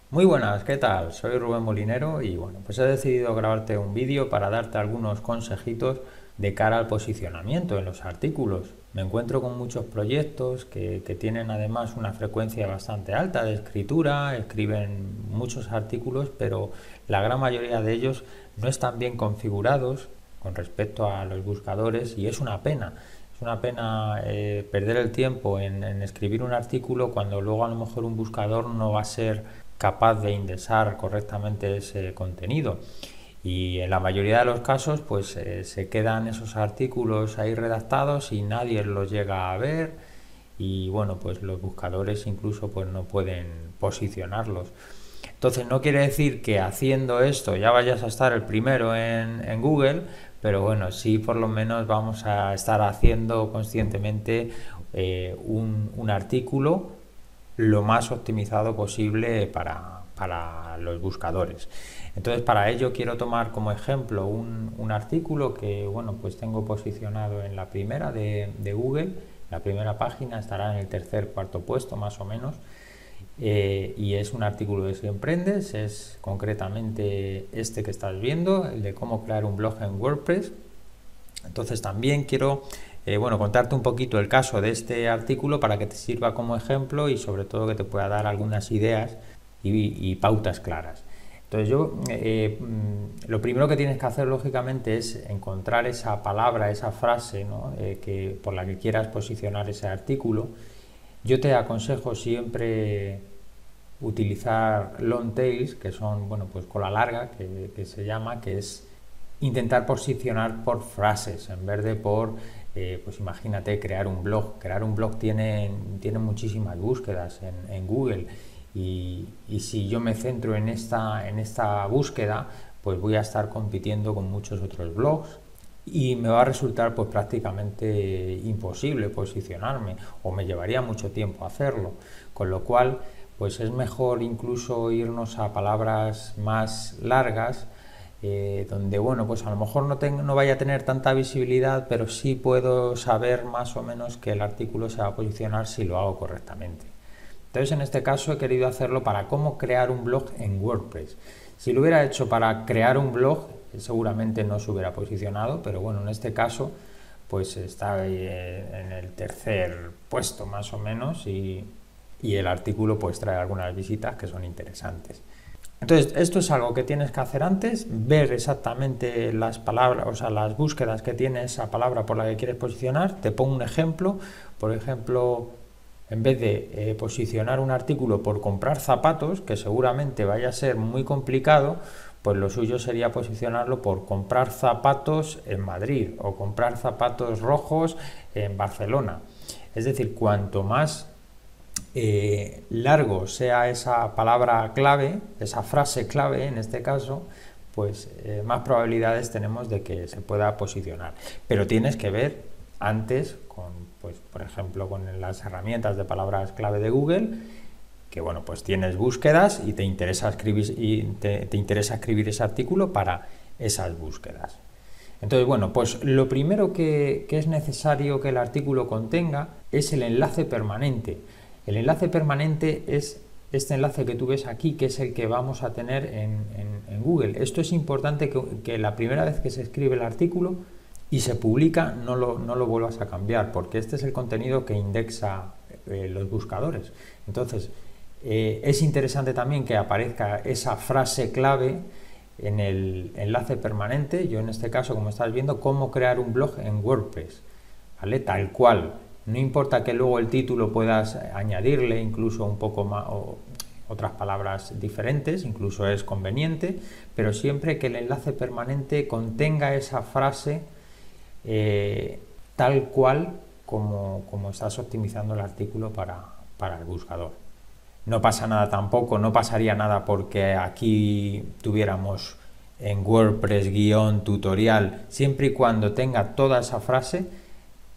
Muy buenas, ¿qué tal? Soy Rubén Molinero y bueno, pues he decidido grabarte un vídeo para darte algunos consejitos de cara al posicionamiento en los artículos. Me encuentro con muchos proyectos que tienen además una frecuencia bastante alta de escritura, escriben muchos artículos, pero la gran mayoría de ellos no están bien configurados con respecto a los buscadores y es una pena. Es una pena perder el tiempo en escribir un artículo cuando luego a lo mejor un buscador no va a ser capaz de indexar correctamente ese contenido. Y en la mayoría de los casos pues se quedan esos artículos ahí redactados y nadie los llega a ver y bueno, pues los buscadores incluso pues no pueden posicionarlos. Entonces no quiere decir que haciendo esto ya vayas a estar el primero en Google, pero bueno, sí por lo menos vamos a estar haciendo conscientemente un artículo lo más optimizado posible para los buscadores. Entonces para ello quiero tomar como ejemplo un artículo que bueno, pues tengo posicionado en la primera de Google, la primera página estará en el tercer, cuarto puesto más o menos. Y es un artículo de Si Emprendes, es concretamente este que estás viendo, el de cómo crear un blog en WordPress. Entonces también quiero bueno, contarte un poquito el caso de este artículo para que te sirva como ejemplo y sobre todo que te pueda dar algunas ideas y pautas claras. Entonces lo primero que tienes que hacer lógicamente es encontrar esa palabra, esa frase, ¿no? Por la que quieras posicionar ese artículo. Yo te aconsejo siempre utilizar long tails, que son, bueno, pues cola larga, que se llama, que es intentar posicionar por frases en vez de por, pues imagínate, crear un blog. Crear un blog tiene muchísimas búsquedas en Google y si yo me centro en esta búsqueda, pues voy a estar compitiendo con muchos otros blogs y me va a resultar pues prácticamente imposible posicionarme o me llevaría mucho tiempo hacerlo, con lo cual pues es mejor incluso irnos a palabras más largas donde bueno pues a lo mejor no vaya a tener tanta visibilidad, pero sí puedo saber más o menos que el artículo se va a posicionar si lo hago correctamente. Entonces en este caso he querido hacerlo para cómo crear un blog en WordPress. Si lo hubiera hecho para crear un blog seguramente no se hubiera posicionado, pero bueno, en este caso pues está en el tercer puesto más o menos y el artículo pues trae algunas visitas que son interesantes. Entonces, esto es algo que tienes que hacer antes, ver exactamente las palabras, o sea, las búsquedas que tiene esa palabra por la que quieres posicionar. Te pongo un ejemplo, por ejemplo, en vez de posicionar un artículo por comprar zapatos, que seguramente vaya a ser muy complicado, pues lo suyo sería posicionarlo por comprar zapatos en Madrid o comprar zapatos rojos en Barcelona. Es decir, cuanto más largo sea esa palabra clave, esa frase clave en este caso, pues más probabilidades tenemos de que se pueda posicionar. Pero tienes que ver antes, pues, por ejemplo, con las herramientas de palabras clave de Google, que bueno, pues tienes búsquedas y te interesa escribir ese artículo para esas búsquedas. Entonces, bueno, pues lo primero que es necesario que el artículo contenga es el enlace permanente. El enlace permanente es este enlace que tú ves aquí, que es el que vamos a tener en Google. Esto es importante que la primera vez que se escribe el artículo y se publica no lo vuelvas a cambiar, porque este es el contenido que indexa los buscadores. Entonces, es interesante también que aparezca esa frase clave en el enlace permanente. Yo en este caso, como estás viendo, cómo crear un blog en WordPress, ¿vale? Tal cual. No importa que luego el título puedas añadirle incluso un poco más o otras palabras diferentes, incluso es conveniente, pero siempre que el enlace permanente contenga esa frase tal cual como estás optimizando el artículo para el buscador. No pasa nada tampoco, no pasaría nada porque aquí tuviéramos en WordPress guión tutorial, siempre y cuando tenga toda esa frase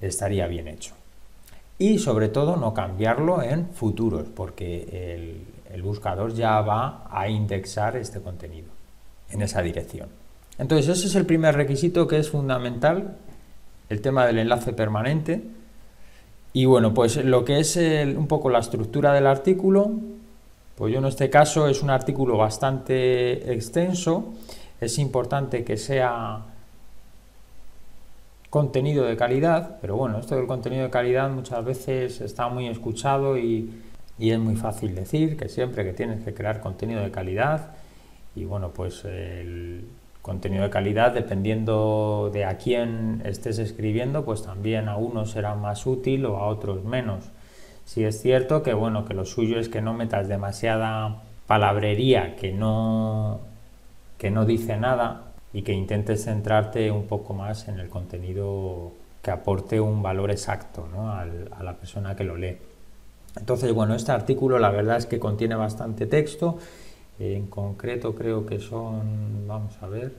estaría bien hecho. Y sobre todo no cambiarlo en futuros, porque el buscador ya va a indexar este contenido en esa dirección. Entonces ese es el primer requisito que es fundamental, el tema del enlace permanente. Y bueno, pues lo que es un poco la estructura del artículo, Pues yo en este caso es un artículo bastante extenso, es importante que sea contenido de calidad, pero bueno, esto del contenido de calidad muchas veces está muy escuchado y es muy fácil decir que siempre que tienes que crear contenido de calidad y bueno, pues el contenido de calidad dependiendo de a quién estés escribiendo, pues también a unos será más útil o a otros menos. Sí es cierto que bueno, que lo suyo es que no metas demasiada palabrería que no dice nada y que intentes centrarte un poco más en el contenido que aporte un valor exacto, ¿no?, a la persona que lo lee. Entonces, bueno, este artículo la verdad es que contiene bastante texto, en concreto creo que son, vamos a ver,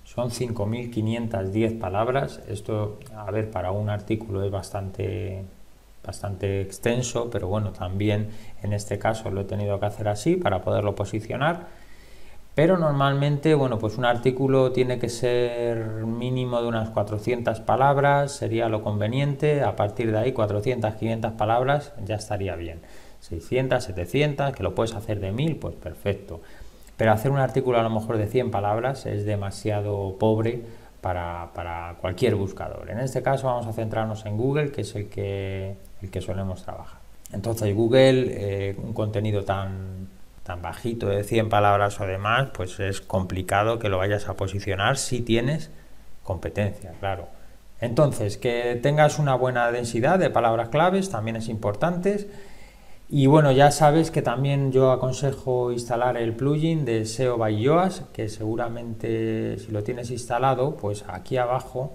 son 5.510 palabras. Esto, a ver, para un artículo es bastante extenso, pero bueno, también en este caso lo he tenido que hacer así para poderlo posicionar. Pero normalmente, bueno, pues un artículo tiene que ser mínimo de unas 400 palabras, sería lo conveniente. A partir de ahí, 400, 500 palabras ya estaría bien. 600, 700, que lo puedes hacer de 1000, pues perfecto. Pero hacer un artículo a lo mejor de 100 palabras es demasiado pobre para cualquier buscador. En este caso vamos a centrarnos en Google, que es el que solemos trabajar. Entonces Google, un contenido tan bajito de 100 palabras o demás, pues es complicado que lo vayas a posicionar si tienes competencia, claro. Entonces, que tengas una buena densidad de palabras claves también es importante. Y bueno, ya sabes que también yo aconsejo instalar el plugin de SEO by Yoast, que seguramente si lo tienes instalado, pues aquí abajo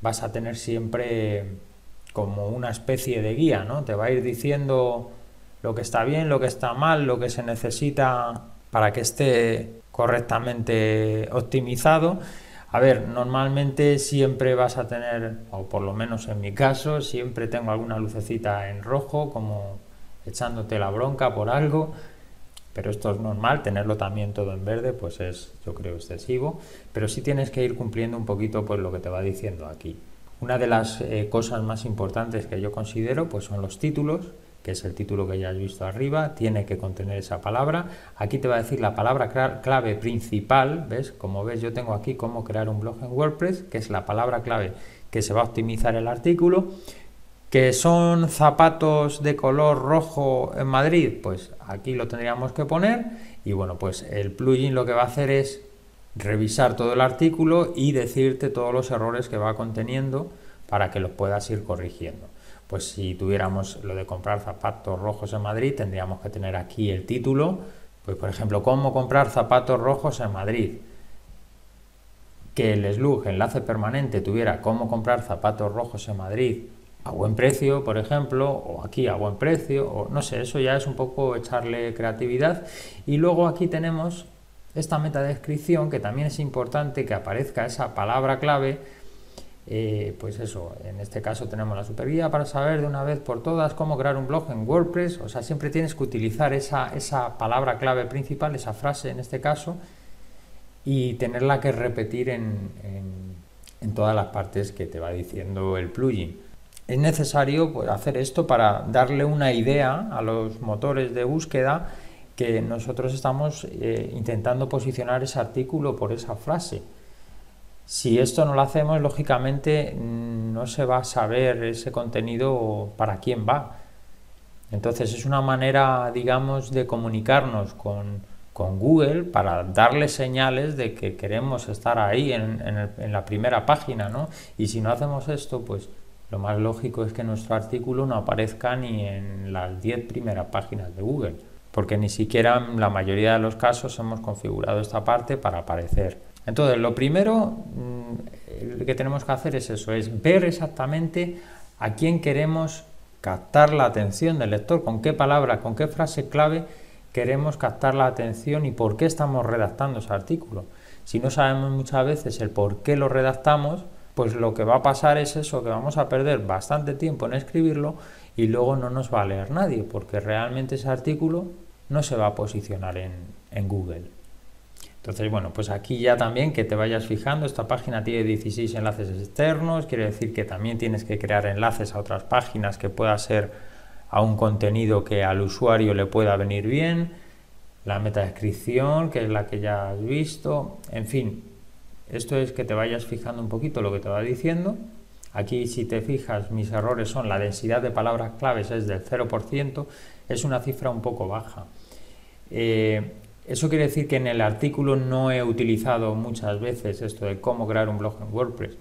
vas a tener siempre como una especie de guía, ¿no? Te va a ir diciendo lo que está bien, lo que está mal, lo que se necesita para que esté correctamente optimizado. A ver, normalmente siempre vas a tener, o por lo menos en mi caso, siempre tengo alguna lucecita en rojo, como echándote la bronca por algo, pero esto es normal. Tenerlo también todo en verde pues es, yo creo, excesivo, pero sí tienes que ir cumpliendo un poquito pues lo que te va diciendo aquí. Una de las cosas más importantes que yo considero pues son los títulos, que es el título que ya has visto arriba, tiene que contener esa palabra. Aquí te va a decir la palabra clave principal, ¿ves? Como ves, yo tengo aquí cómo crear un blog en WordPress, que es la palabra clave que se va a optimizar el artículo. ¿Que son zapatos de color rojo en Madrid? Pues aquí lo tendríamos que poner. Y bueno, pues el plugin lo que va a hacer es revisar todo el artículo y decirte todos los errores que va conteniendo para que los puedas ir corrigiendo. Pues si tuviéramos lo de comprar zapatos rojos en Madrid, tendríamos que tener aquí el título, pues por ejemplo, cómo comprar zapatos rojos en Madrid. Que el slug, enlace permanente, tuviera cómo comprar zapatos rojos en Madrid a buen precio, por ejemplo, o aquí a buen precio, o no sé, eso ya es un poco echarle creatividad. Y luego aquí tenemos esta metadescripción, que también es importante que aparezca esa palabra clave. Pues eso, en este caso tenemos la superguía para saber de una vez por todas cómo crear un blog en WordPress. O sea, siempre tienes que utilizar esa palabra clave principal, esa frase en este caso, y tenerla que repetir en todas las partes que te va diciendo el plugin. Es necesario pues hacer esto para darle una idea a los motores de búsqueda que nosotros estamos intentando posicionar ese artículo por esa frase. Si esto no lo hacemos, lógicamente no se va a saber ese contenido para quién va. Entonces es una manera, digamos, de comunicarnos con Google para darle señales de que queremos estar ahí en la primera página, ¿no? Y si no hacemos esto, pues lo más lógico es que nuestro artículo no aparezca ni en las 10 primeras páginas de Google, porque ni siquiera en la mayoría de los casos hemos configurado esta parte para aparecer. Entonces, lo primero que tenemos que hacer es eso, es ver exactamente a quién queremos captar la atención del lector, con qué palabra, con qué frase clave queremos captar la atención y por qué estamos redactando ese artículo. Si no sabemos muchas veces el por qué lo redactamos, pues lo que va a pasar es eso, que vamos a perder bastante tiempo en escribirlo y luego no nos va a leer nadie, porque realmente ese artículo no se va a posicionar en Google. Entonces, bueno, pues aquí ya también que te vayas fijando, esta página tiene 16 enlaces externos, quiere decir que también tienes que crear enlaces a otras páginas que pueda ser a un contenido que al usuario le pueda venir bien, la metadescripción, que es la que ya has visto, en fin, esto es que te vayas fijando un poquito lo que te va diciendo. Aquí, si te fijas, mis errores son la densidad de palabras claves es del 0%, es una cifra un poco baja. Eso quiere decir que en el artículo no he utilizado muchas veces esto de cómo crear un blog en WordPress.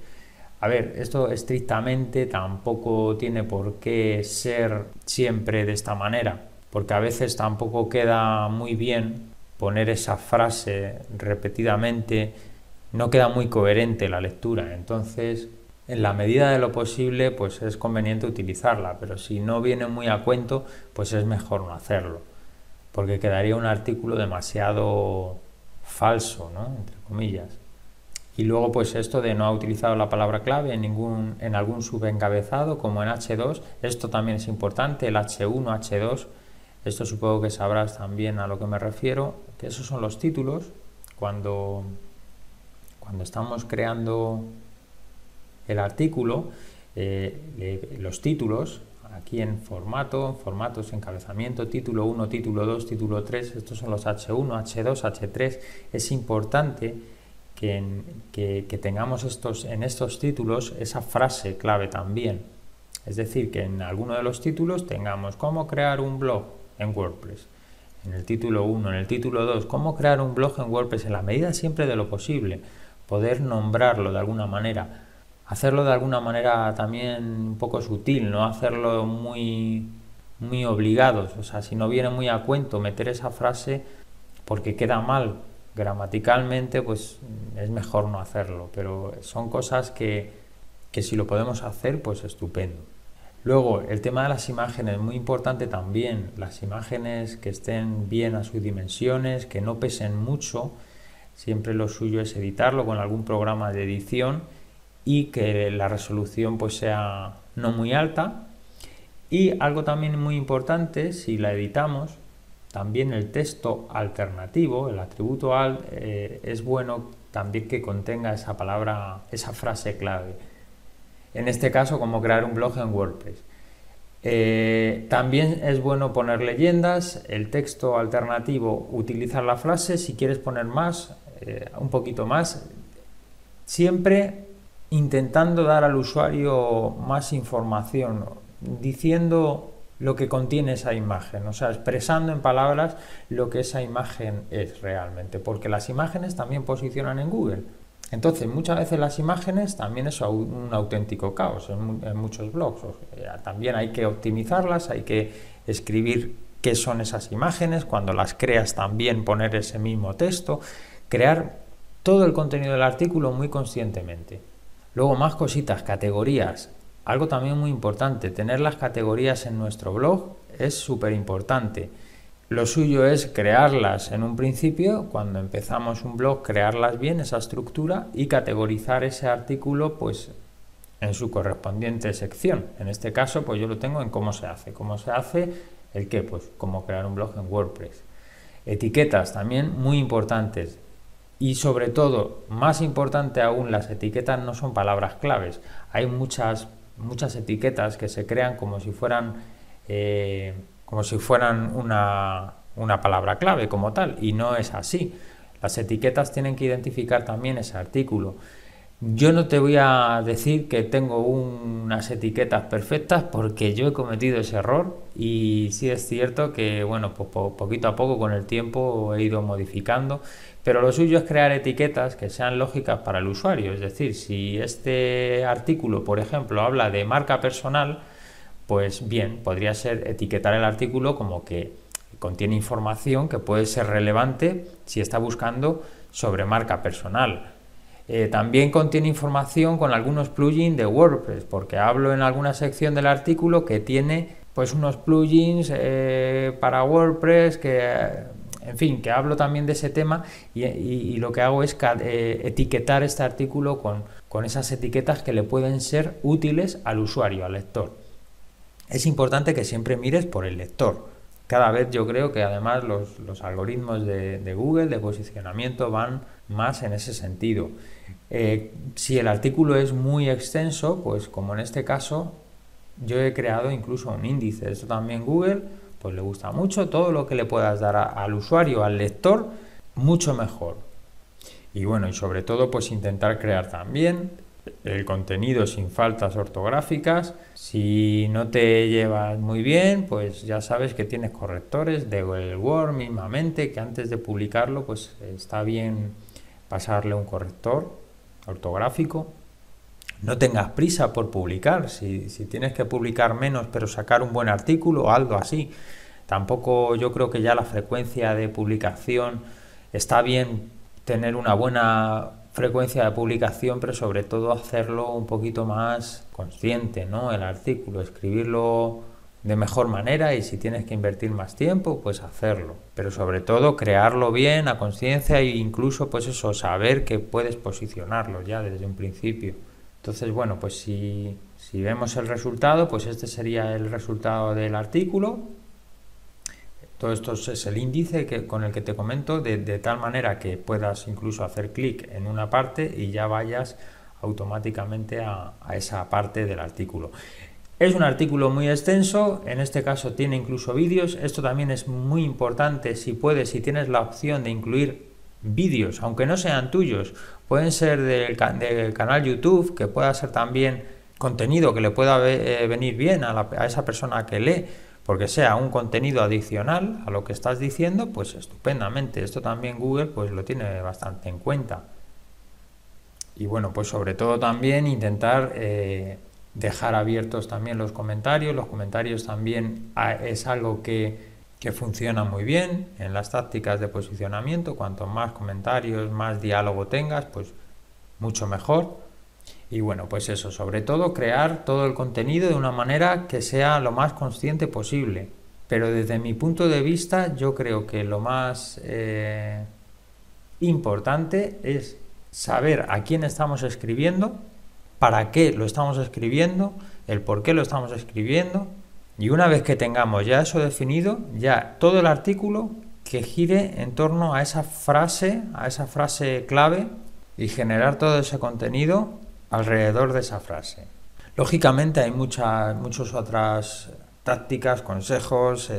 A ver, esto estrictamente tampoco tiene por qué ser siempre de esta manera, porque a veces tampoco queda muy bien poner esa frase repetidamente, no queda muy coherente la lectura. Entonces, en la medida de lo posible, pues es conveniente utilizarla, pero si no viene muy a cuento, pues es mejor no hacerlo, porque quedaría un artículo demasiado falso, ¿no? Entre comillas. Y luego, pues esto de no ha utilizado la palabra clave en algún subencabezado, como en H2, esto también es importante, el H1, H2, esto supongo que sabrás también a lo que me refiero, que esos son los títulos. Cuando estamos creando el artículo, los títulos, aquí en formatos, encabezamiento, título 1, título 2, título 3, estos son los H1, H2, H3, es importante que tengamos en estos títulos esa frase clave también. Es decir, que en alguno de los títulos tengamos cómo crear un blog en WordPress. En el título 1, en el título 2, cómo crear un blog en WordPress en la medida siempre de lo posible. Poder nombrarlo de alguna manera. Hacerlo de alguna manera también un poco sutil, no hacerlo muy obligados. O sea, si no viene muy a cuento meter esa frase porque queda mal gramaticalmente, pues es mejor no hacerlo, pero son cosas que si lo podemos hacer, pues estupendo. Luego, el tema de las imágenes, muy importante también, las imágenes que estén bien a sus dimensiones, que no pesen mucho, siempre lo suyo es editarlo con algún programa de edición y que la resolución pues sea no muy alta. Y algo también muy importante, si la editamos, también el texto alternativo, el atributo alt, es bueno también que contenga esa palabra, esa frase clave. En este caso, como crear un blog en WordPress. También es bueno poner leyendas, el texto alternativo, utilizar la frase, si quieres poner más, un poquito más, siempre intentando dar al usuario más información, diciendo lo que contiene esa imagen, o sea, expresando en palabras lo que esa imagen es realmente, porque las imágenes también posicionan en Google. Entonces, muchas veces las imágenes también es un auténtico caos en muchos blogs. También hay que optimizarlas, hay que escribir qué son esas imágenes, cuando las creas también poner ese mismo texto, crear todo el contenido del artículo muy conscientemente. Luego más cositas, categorías. Algo también muy importante, tener las categorías en nuestro blog es súper importante. Lo suyo es crearlas en un principio, cuando empezamos un blog, crearlas bien, esa estructura, y categorizar ese artículo pues en su correspondiente sección. En este caso, pues yo lo tengo en cómo se hace. ¿Cómo se hace? ¿El qué? Pues cómo crear un blog en WordPress. Etiquetas también muy importantes. Y sobre todo, más importante aún, las etiquetas no son palabras claves. Hay muchas etiquetas que se crean como si fueran una palabra clave como tal, y no es así. Las etiquetas tienen que identificar también ese artículo. Yo no te voy a decir que tengo unas etiquetas perfectas porque yo he cometido ese error, y sí es cierto que bueno, pues poquito a poco con el tiempo he ido modificando, pero lo suyo es crear etiquetas que sean lógicas para el usuario. Es decir, si este artículo, por ejemplo, habla de marca personal, pues bien, podría ser etiquetar el artículo como que contiene información que puede ser relevante si está buscando sobre marca personal. También contiene información con algunos plugins de WordPress, porque hablo en alguna sección del artículo que tiene pues unos plugins para WordPress, en fin, que hablo también de ese tema, y lo que hago es etiquetar este artículo con esas etiquetas que le pueden ser útiles al usuario, al lector. Es importante que siempre mires por el lector. Cada vez yo creo que además los algoritmos de Google de posicionamiento van más en ese sentido. Si el artículo es muy extenso, pues como en este caso, yo he creado incluso un índice. Esto también Google pues le gusta mucho. Todo lo que le puedas dar al usuario, al lector, mucho mejor. Y bueno, y sobre todo pues intentar crear también el contenido sin faltas ortográficas. Si no te llevas muy bien, pues ya sabes que tienes correctores de Google Word mismamente, que antes de publicarlo pues está bien pasarle un corrector ortográfico. No tengas prisa por publicar. Si tienes que publicar menos pero sacar un buen artículo, algo así. Tampoco, yo creo que ya la frecuencia de publicación está bien, tener una buena frecuencia de publicación, pero sobre todo hacerlo un poquito más consciente, ¿no? El artículo, escribirlo de mejor manera, y si tienes que invertir más tiempo, pues hacerlo. Pero sobre todo crearlo bien, a conciencia, e incluso pues eso, saber que puedes posicionarlo ya desde un principio. Entonces, bueno, pues si vemos el resultado, pues este sería el resultado del artículo. Todo esto es el índice con el que te comento, de tal manera que puedas incluso hacer clic en una parte y ya vayas automáticamente a esa parte del artículo. Es un artículo muy extenso, en este caso tiene incluso vídeos. Esto también es muy importante, si tienes la opción de incluir vídeos, aunque no sean tuyos, pueden ser del canal YouTube, que pueda ser también contenido que le pueda venir bien a esa persona que lee, porque sea un contenido adicional a lo que estás diciendo, pues estupendamente. Esto también Google pues lo tiene bastante en cuenta. Y bueno, pues sobre todo también intentar dejar abiertos también los comentarios. Los comentarios también es algo que funciona muy bien en las tácticas de posicionamiento. Cuanto más comentarios, más diálogo tengas, pues mucho mejor. Y bueno, pues eso, sobre todo crear todo el contenido de una manera que sea lo más consciente posible. Pero desde mi punto de vista, yo creo que lo más importante es saber a quién estamos escribiendo, para qué lo estamos escribiendo, el por qué lo estamos escribiendo. Y una vez que tengamos ya eso definido, ya todo el artículo que gire en torno a esa frase clave, y generar todo ese contenido alrededor de esa frase. Lógicamente hay muchas otras tácticas, consejos,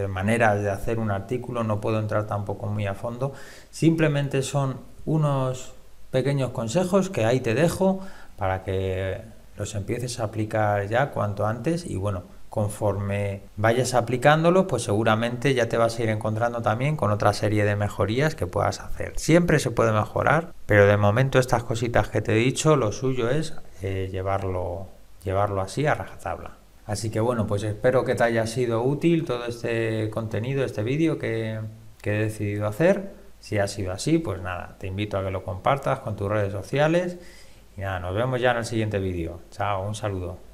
maneras de hacer un artículo. No puedo entrar tampoco muy a fondo. Simplemente son unos pequeños consejos que ahí te dejo para que los empieces a aplicar ya cuanto antes. Y bueno, conforme vayas aplicándolo, pues seguramente ya te vas a ir encontrando también con otra serie de mejorías que puedas hacer. Siempre se puede mejorar, pero de momento estas cositas que te he dicho, lo suyo es llevarlo así a rajatabla. Así que bueno, pues espero que te haya sido útil todo este contenido, este vídeo que he decidido hacer. Si ha sido así, pues nada, te invito a que lo compartas con tus redes sociales. Y nada, nos vemos ya en el siguiente vídeo. Chao, un saludo.